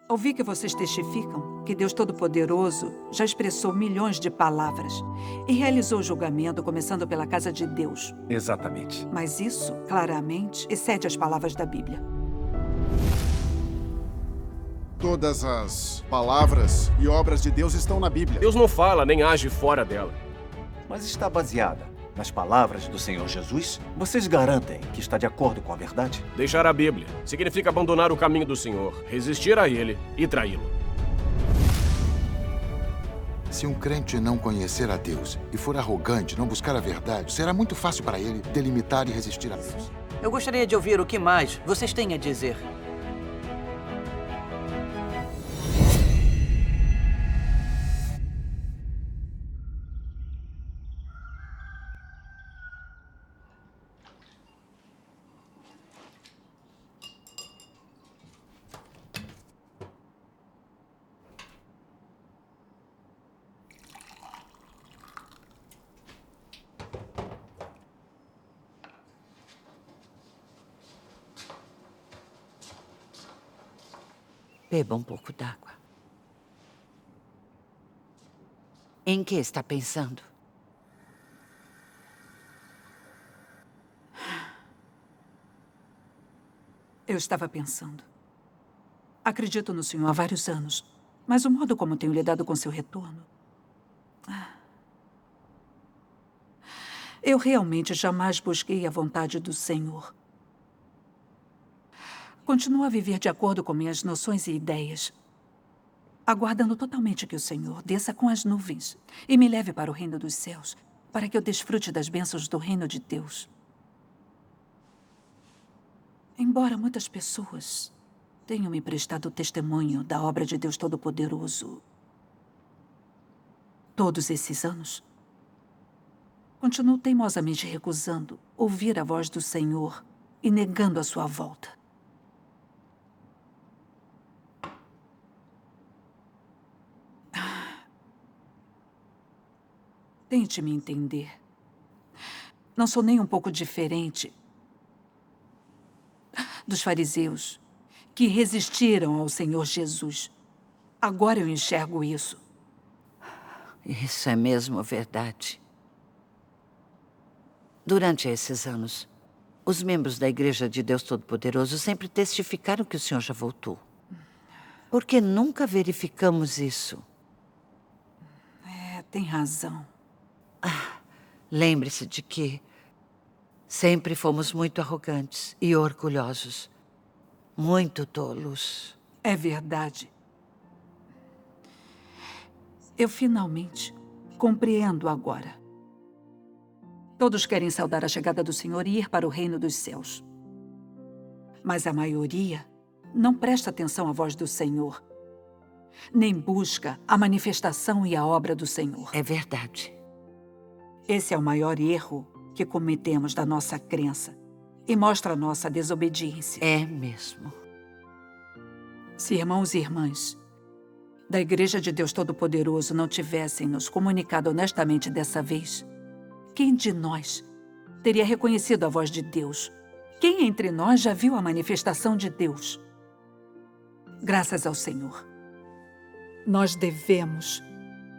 Ouvi que vocês testificam que Deus Todo-Poderoso já expressou milhões de palavras e realizou o julgamento começando pela casa de Deus. Exatamente. Mas isso, claramente, excede as palavras da Bíblia. Todas as palavras e obras de Deus estão na Bíblia. Deus não fala nem age fora dela. Mas está baseada nas palavras do Senhor Jesus? Vocês garantem que está de acordo com a verdade? Deixar a Bíblia significa abandonar o caminho do Senhor, resistir a Ele e traí-lo. Se um crente não conhecer a Deus e for arrogante, não buscar a verdade, será muito fácil para ele delimitar e resistir a Deus. Eu gostaria de ouvir o que mais vocês têm a dizer. Beba um pouco d'água. Em que está pensando? Eu estava pensando. Acredito no Senhor há vários anos, mas o modo como tenho lidado com seu retorno... Eu realmente jamais busquei a vontade do Senhor. Continuo a viver de acordo com minhas noções e ideias, aguardando totalmente que o Senhor desça com as nuvens e me leve para o reino dos céus, para que eu desfrute das bênçãos do reino de Deus. Embora muitas pessoas tenham me prestado testemunho da obra de Deus Todo-Poderoso todos esses anos, continuo teimosamente recusando ouvir a voz do Senhor e negando a sua volta. Tente me entender. Não sou nem um pouco diferente dos fariseus que resistiram ao Senhor Jesus. Agora eu enxergo isso. Isso é mesmo verdade. Durante esses anos, os membros da Igreja de Deus Todo-Poderoso sempre testificaram que o Senhor já voltou. Por que nunca verificamos isso? Tem razão. Lembre-se de que sempre fomos muito arrogantes e orgulhosos. Muito tolos. É verdade. Eu finalmente compreendo agora. Todos querem saudar a chegada do Senhor e ir para o reino dos céus. Mas a maioria não presta atenção à voz do Senhor, nem busca a manifestação e a obra do Senhor. É verdade. Esse é o maior erro que cometemos da nossa crença e mostra a nossa desobediência. É mesmo. Se irmãos e irmãs da Igreja de Deus Todo-Poderoso não tivessem nos comunicado honestamente dessa vez, quem de nós teria reconhecido a voz de Deus? Quem entre nós já viu a manifestação de Deus? Graças ao Senhor. Nós devemos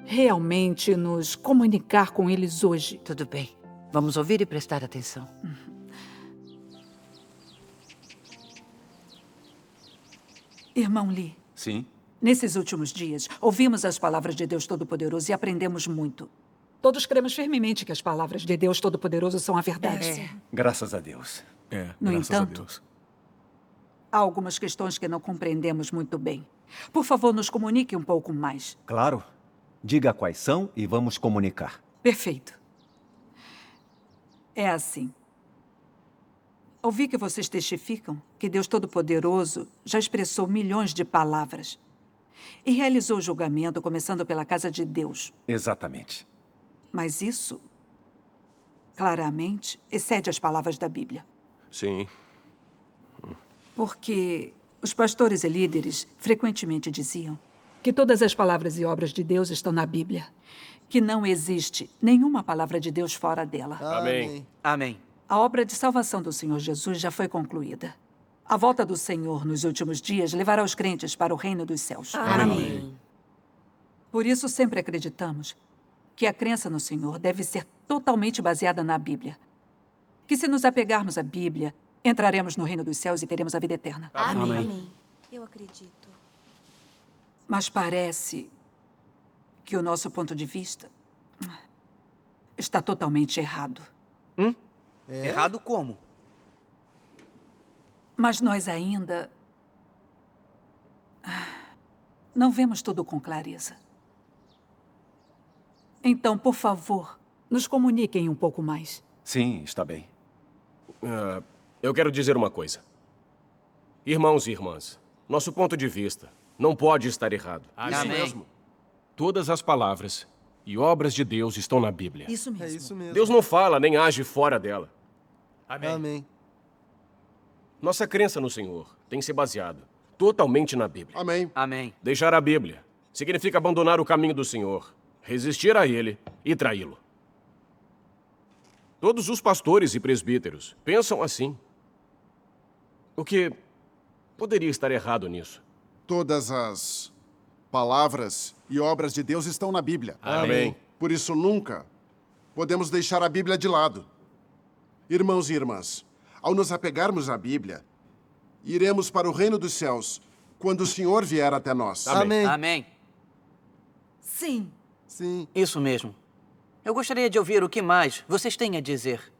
realmente nos comunicar com eles hoje. Tudo bem. Vamos ouvir e prestar atenção. Irmão Lee. Sim. Nesses últimos dias, ouvimos as palavras de Deus Todo-Poderoso e aprendemos muito. Todos cremos firmemente que as palavras de Deus Todo-Poderoso são a verdade. Graças a Deus. No graças a entanto, Deus. há algumas questões que não compreendemos muito bem. Por favor, nos comunique um pouco mais. Claro. Diga quais são e vamos comunicar. Perfeito. É assim. Ouvi que vocês testificam que Deus Todo-Poderoso já expressou milhões de palavras e realizou o julgamento começando pela casa de Deus. Exatamente. Mas isso, claramente, excede as palavras da Bíblia. Sim. Porque os pastores e líderes frequentemente diziam que todas as palavras e obras de Deus estão na Bíblia, que não existe nenhuma palavra de Deus fora dela. Amém. Amém. A obra de salvação do Senhor Jesus já foi concluída. A volta do Senhor nos últimos dias levará os crentes para o reino dos céus. Amém. Por isso, sempre acreditamos que a crença no Senhor deve ser totalmente baseada na Bíblia. Que se nos apegarmos à Bíblia, entraremos no reino dos céus e teremos a vida eterna. Amém. Eu acredito. Mas parece que o nosso ponto de vista está totalmente errado. Errado como? Mas nós ainda não vemos tudo com clareza. Então, por favor, nos comuniquem um pouco mais. Sim, está bem. Eu quero dizer uma coisa. Irmãos e irmãs, nosso ponto de vista não pode estar errado. Amém. Todas as palavras e obras de Deus estão na Bíblia. Isso mesmo. É isso mesmo. Deus não fala nem age fora dela. Amém. Nossa crença no Senhor tem se baseado totalmente na Bíblia. Amém. Amém. Deixar a Bíblia significa abandonar o caminho do Senhor, resistir a Ele e traí-lo. Todos os pastores e presbíteros pensam assim. O que poderia estar errado nisso? Todas as palavras e obras de Deus estão na Bíblia. Amém. Por isso, nunca podemos deixar a Bíblia de lado. Irmãos e irmãs, ao nos apegarmos à Bíblia, iremos para o reino dos céus quando o Senhor vier até nós. Amém. Amém. Sim. Sim. Isso mesmo. Eu gostaria de ouvir o que mais vocês têm a dizer.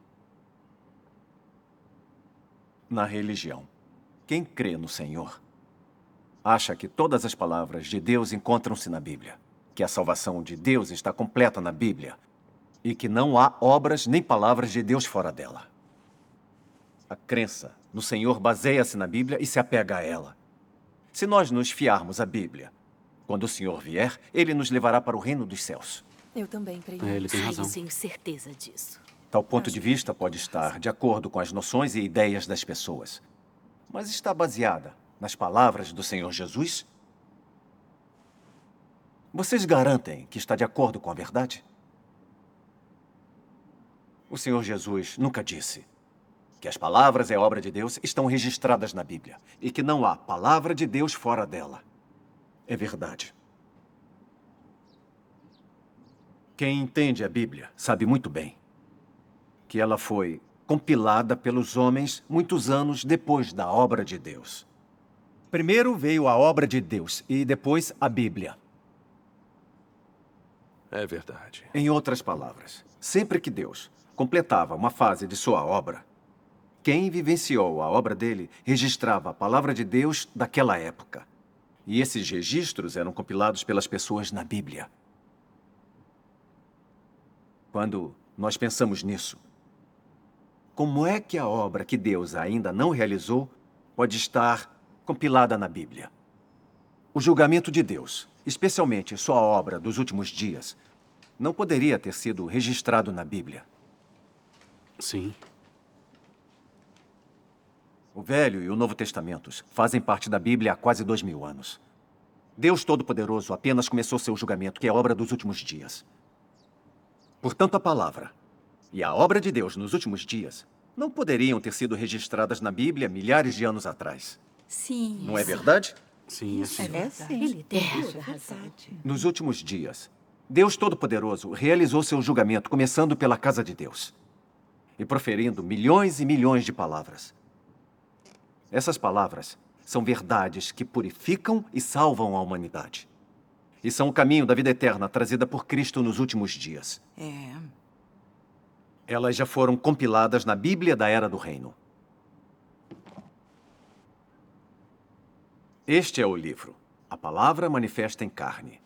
Na religião, quem crê no Senhor acha que todas as palavras de Deus encontram-se na Bíblia, que a salvação de Deus está completa na Bíblia e que não há obras nem palavras de Deus fora dela. A crença no Senhor baseia-se na Bíblia e se apega a ela. Se nós nos fiarmos à Bíblia, quando o Senhor vier, Ele nos levará para o reino dos céus. Eu também creio. Ele tem razão. Eu tenho certeza disso. Tal ponto de vista pode estar de acordo com as noções e ideias das pessoas, mas está baseada nas palavras do Senhor Jesus? Vocês garantem que está de acordo com a verdade? O Senhor Jesus nunca disse que as palavras e a obra de Deus estão registradas na Bíblia e que não há palavra de Deus fora dela. É verdade. Quem entende a Bíblia sabe muito bem que ela foi compilada pelos homens muitos anos depois da obra de Deus. Primeiro veio a obra de Deus e depois a Bíblia. É verdade. Em outras palavras, sempre que Deus completava uma fase de sua obra, quem vivenciou a obra dele registrava a palavra de Deus daquela época. E esses registros eram compilados pelas pessoas na Bíblia. Quando nós pensamos nisso, como é que a obra que Deus ainda não realizou pode estar compilada na Bíblia? O julgamento de Deus, especialmente sua obra dos últimos dias, não poderia ter sido registrado na Bíblia. Sim. O Velho e o Novo Testamentos fazem parte da Bíblia há quase 2000 anos. Deus Todo-Poderoso apenas começou seu julgamento, que é a obra dos últimos dias. Portanto, a palavra e a obra de Deus nos últimos dias não poderiam ter sido registradas na Bíblia milhares de anos atrás. Sim. Não é verdade? Sim, assim. É sim. Ele tem Isso toda é a razão. verdade. Nos últimos dias, Deus Todo-Poderoso realizou seu julgamento começando pela casa de Deus e proferindo milhões e milhões de palavras. Essas palavras são verdades que purificam e salvam a humanidade. E são o caminho da vida eterna trazida por Cristo nos últimos dias. Elas já foram compiladas na Bíblia da Era do Reino. Este é o livro, A Palavra Manifesta em Carne.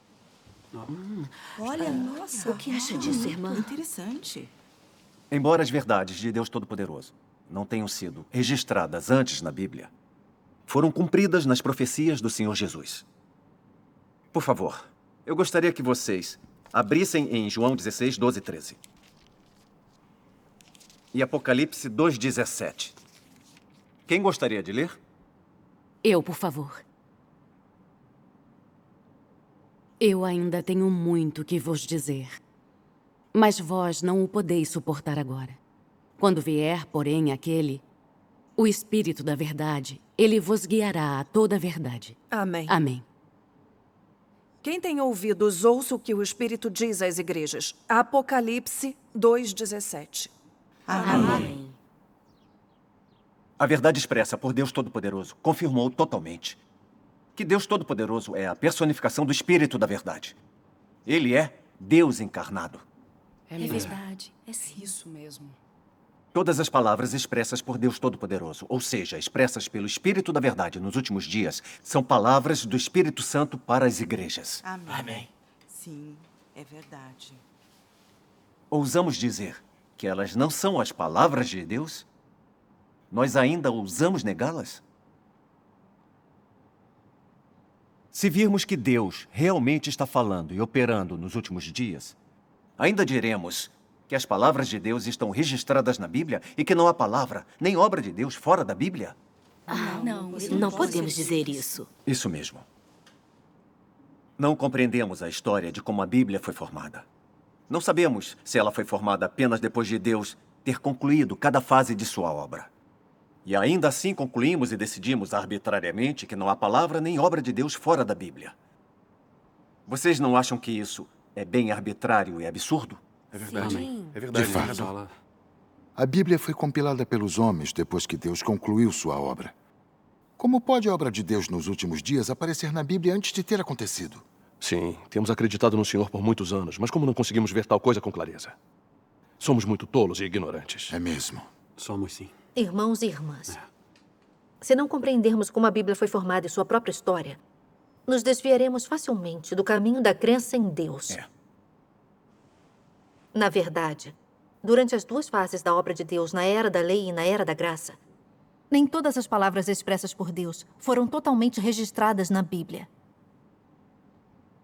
Olha, nossa. O que acha disso, irmã? Interessante. Embora as verdades de Deus Todo-Poderoso não tenham sido registradas antes na Bíblia, foram cumpridas nas profecias do Senhor Jesus. Por favor, eu gostaria que vocês abrissem em João 16, 12 e 13. E Apocalipse 2:17. Quem gostaria de ler? Eu, por favor. Eu ainda tenho muito que vos dizer, mas vós não o podeis suportar agora. Quando vier, porém, aquele, o Espírito da Verdade, Ele vos guiará a toda a verdade. Amém. Amém. Quem tem ouvidos, ouça o que o Espírito diz às igrejas. Apocalipse 2:17. Amém. A verdade expressa por Deus Todo-Poderoso confirmou totalmente que Deus Todo-Poderoso é a personificação do Espírito da Verdade. Ele é Deus encarnado. É verdade. É sim. Isso mesmo. Todas as palavras expressas por Deus Todo-Poderoso, ou seja, expressas pelo Espírito da Verdade nos últimos dias, são palavras do Espírito Santo para as igrejas. Amém. Sim, é verdade. Ousamos dizer que elas não são as palavras de Deus? Nós ainda ousamos negá-las? Se virmos que Deus realmente está falando e operando nos últimos dias, ainda diremos que as palavras de Deus estão registradas na Bíblia e que não há palavra nem obra de Deus fora da Bíblia? Não podemos dizer isso. Isso mesmo. Não compreendemos a história de como a Bíblia foi formada. Não sabemos se ela foi formada apenas depois de Deus ter concluído cada fase de sua obra. E ainda assim concluímos e decidimos arbitrariamente que não há palavra nem obra de Deus fora da Bíblia. Vocês não acham que isso é bem arbitrário e absurdo? É verdade. Sim. É verdade. De fato. A Bíblia foi compilada pelos homens depois que Deus concluiu sua obra. Como pode a obra de Deus nos últimos dias aparecer na Bíblia antes de ter acontecido? Sim, temos acreditado no Senhor por muitos anos, mas como não conseguimos ver tal coisa com clareza? Somos muito tolos e ignorantes. É mesmo. Somos, sim. Irmãos e irmãs, se não compreendermos como a Bíblia foi formada e sua própria história, nos desviaremos facilmente do caminho da crença em Deus. Na verdade, durante as duas fases da obra de Deus, na Era da Lei e na Era da Graça, nem todas as palavras expressas por Deus foram totalmente registradas na Bíblia.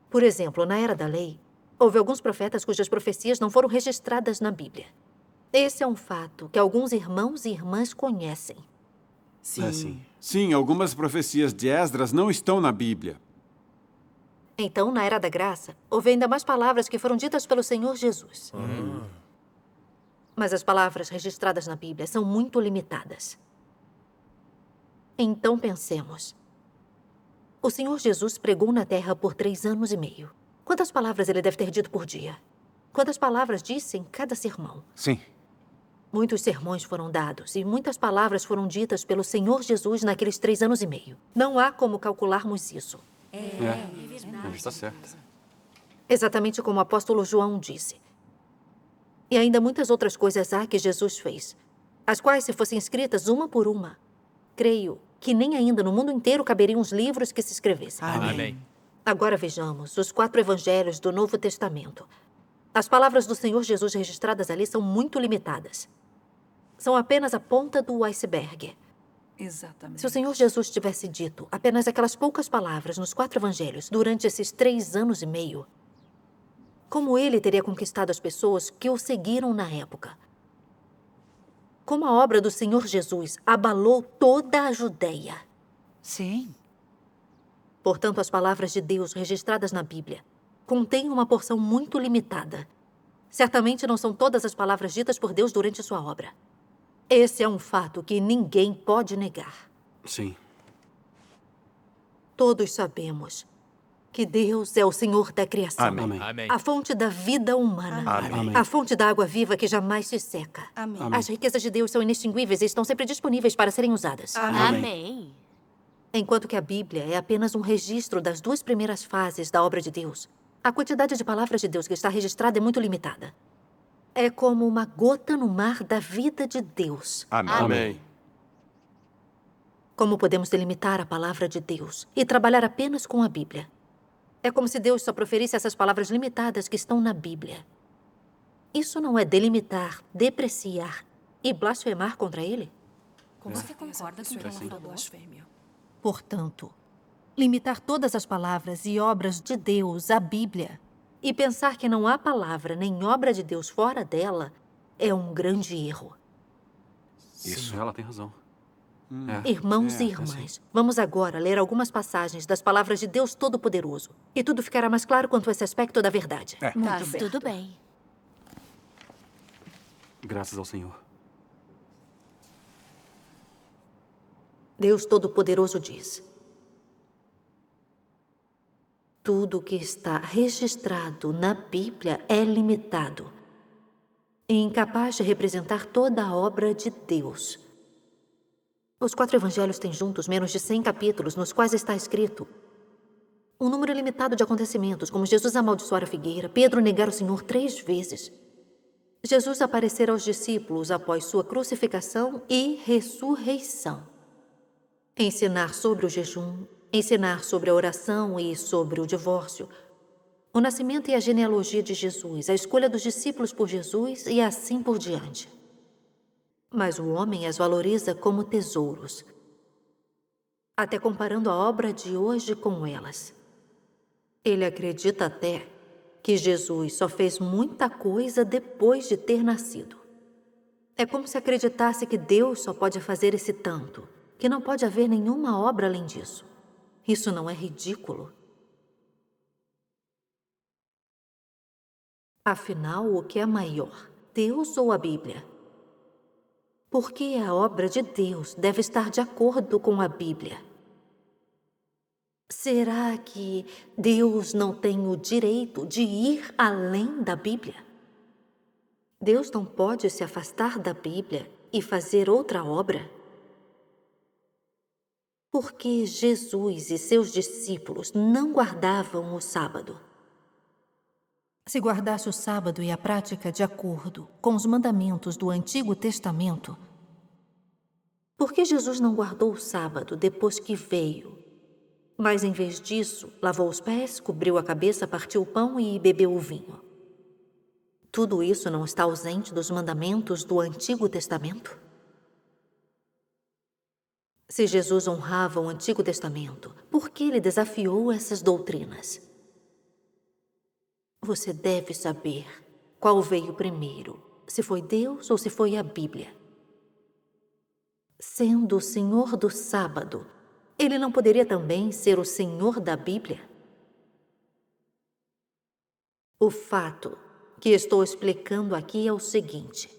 Por exemplo, na Era da Lei, houve alguns profetas cujas profecias não foram registradas na Bíblia. Esse é um fato que alguns irmãos e irmãs conhecem. Sim. Sim, algumas profecias de Esdras não estão na Bíblia. Então, na Era da Graça, houve ainda mais palavras que foram ditas pelo Senhor Jesus. Mas as palavras registradas na Bíblia são muito limitadas. Então pensemos. O Senhor Jesus pregou na Terra por 3 anos e meio. Quantas palavras ele deve ter dito por dia? Quantas palavras disse em cada sermão? Sim. Muitos sermões foram dados e muitas palavras foram ditas pelo Senhor Jesus naqueles 3 anos e meio. Não há como calcularmos isso. Ele está certo. Exatamente como o apóstolo João disse. E ainda muitas outras coisas há que Jesus fez, as quais, se fossem escritas uma por uma, creio que nem ainda no mundo inteiro caberiam os livros que se escrevessem. Amém. Agora vejamos os 4 evangelhos do Novo Testamento. As palavras do Senhor Jesus registradas ali são muito limitadas. São apenas a ponta do iceberg. Exatamente. Se o Senhor Jesus tivesse dito apenas aquelas poucas palavras nos 4 evangelhos durante esses 3 anos e meio, como ele teria conquistado as pessoas que o seguiram na época? Como a obra do Senhor Jesus abalou toda a Judéia? Sim. Portanto, as palavras de Deus registradas na Bíblia contêm uma porção muito limitada. Certamente não são todas as palavras ditas por Deus durante sua obra. Esse é um fato que ninguém pode negar. Sim. Todos sabemos que Deus é o Senhor da criação. Amém. A fonte da vida humana. Amém. A fonte da água viva que jamais se seca. Amém. As riquezas de Deus são inextinguíveis e estão sempre disponíveis para serem usadas. Amém. Enquanto que a Bíblia é apenas um registro das 2 primeiras fases da obra de Deus, a quantidade de palavras de Deus que está registrada é muito limitada. É como uma gota no mar da vida de Deus. Amém. Como podemos delimitar a palavra de Deus e trabalhar apenas com a Bíblia? É como se Deus só proferisse essas palavras limitadas que estão na Bíblia. Isso não é delimitar, depreciar e blasfemar contra ele? Você concorda com o que ela falou? Portanto, limitar todas as palavras e obras de Deus à Bíblia e pensar que não há palavra nem obra de Deus fora dela é um grande erro. Isso, ela tem razão. Irmãos e irmãs, vamos agora ler algumas passagens das palavras de Deus Todo-Poderoso. E tudo ficará mais claro quanto a esse aspecto da verdade. Tá, tudo bem. Graças ao Senhor. Deus Todo-Poderoso diz: tudo que está registrado na Bíblia é limitado e incapaz de representar toda a obra de Deus. Os 4 evangelhos têm juntos menos de 100 capítulos, nos quais está escrito um número limitado de acontecimentos, como Jesus amaldiçoar a figueira, Pedro negar o Senhor 3 vezes, Jesus aparecer aos discípulos após sua crucificação e ressurreição, ensinar sobre o jejum, ensinar sobre a oração e sobre o divórcio, o nascimento e a genealogia de Jesus, a escolha dos discípulos por Jesus e assim por diante. Mas o homem as valoriza como tesouros, até comparando a obra de hoje com elas. Ele acredita até que Jesus só fez muita coisa depois de ter nascido. É como se acreditasse que Deus só pode fazer esse tanto, que não pode haver nenhuma obra além disso. Isso não é ridículo? Afinal, o que é maior, Deus ou a Bíblia? Porque a obra de Deus deve estar de acordo com a Bíblia. Será que Deus não tem o direito de ir além da Bíblia? Deus não pode se afastar da Bíblia e fazer outra obra? Porque Jesus e seus discípulos não guardavam o sábado. Se guardasse o sábado e a prática de acordo com os mandamentos do Antigo Testamento, por que Jesus não guardou o sábado depois que veio? Mas, em vez disso, lavou os pés, cobriu a cabeça, partiu o pão e bebeu o vinho. Tudo isso não está ausente dos mandamentos do Antigo Testamento? Se Jesus honrava o Antigo Testamento, por que ele desafiou essas doutrinas? Você deve saber qual veio primeiro, se foi Deus ou se foi a Bíblia. Sendo o Senhor do sábado, ele não poderia também ser o Senhor da Bíblia? O fato que estou explicando aqui é o seguinte: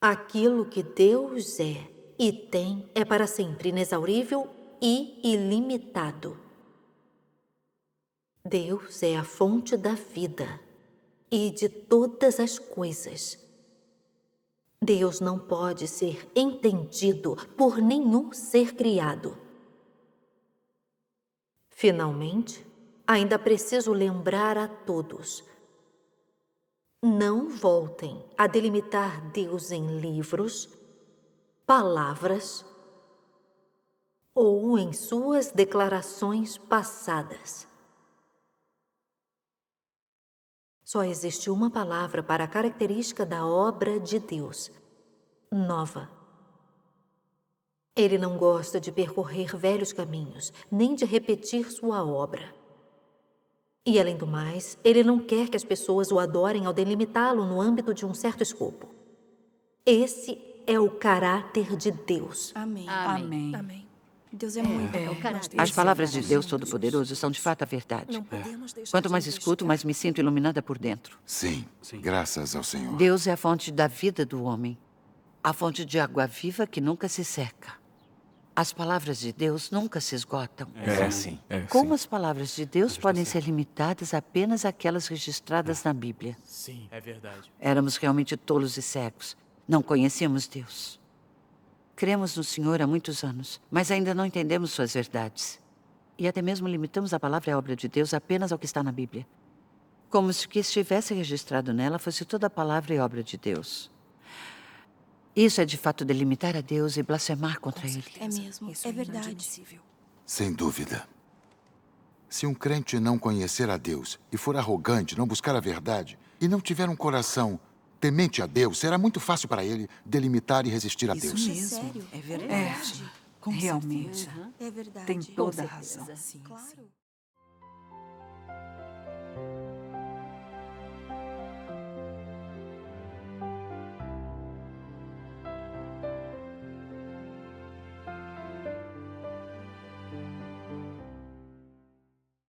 aquilo que Deus é e tem é para sempre inexaurível e ilimitado. Deus é a fonte da vida e de todas as coisas. Deus não pode ser entendido por nenhum ser criado. Finalmente, ainda preciso lembrar a todos: não voltem a delimitar Deus em livros, palavras ou em suas declarações passadas. Só existe uma palavra para a característica da obra de Deus: nova. Ele não gosta de percorrer velhos caminhos, nem de repetir sua obra. E, além do mais, ele não quer que as pessoas o adorem ao delimitá-lo no âmbito de um certo escopo. Esse é o caráter de Deus. Amém. Amém. Amém. Deus é muito. As palavras de Deus Todo-Poderoso são de fato a verdade. Quanto mais escuto, mais me sinto iluminada por dentro. Sim, graças ao Senhor. Deus é a fonte da vida do homem, a fonte de água viva que nunca se seca. As palavras de Deus nunca se esgotam. Sim. Como as palavras de Deus podem ser limitadas apenas àquelas registradas na Bíblia? Sim, é verdade. Éramos realmente tolos e cegos. Não conhecíamos Deus. Cremos no Senhor há muitos anos, mas ainda não entendemos suas verdades. E até mesmo limitamos a palavra e a obra de Deus apenas ao que está na Bíblia. Como se o que estivesse registrado nela fosse toda a palavra e obra de Deus. Isso é de fato delimitar a Deus e blasfemar contra Ele. É mesmo, é verdade. Sem dúvida. Se um crente não conhecer a Deus e for arrogante, não buscar a verdade e não tiver um coração temente a Deus, será muito fácil para ele delimitar e resistir a Deus. Isso é sério. É verdade. Realmente. É verdade. Tem toda a razão. Claro.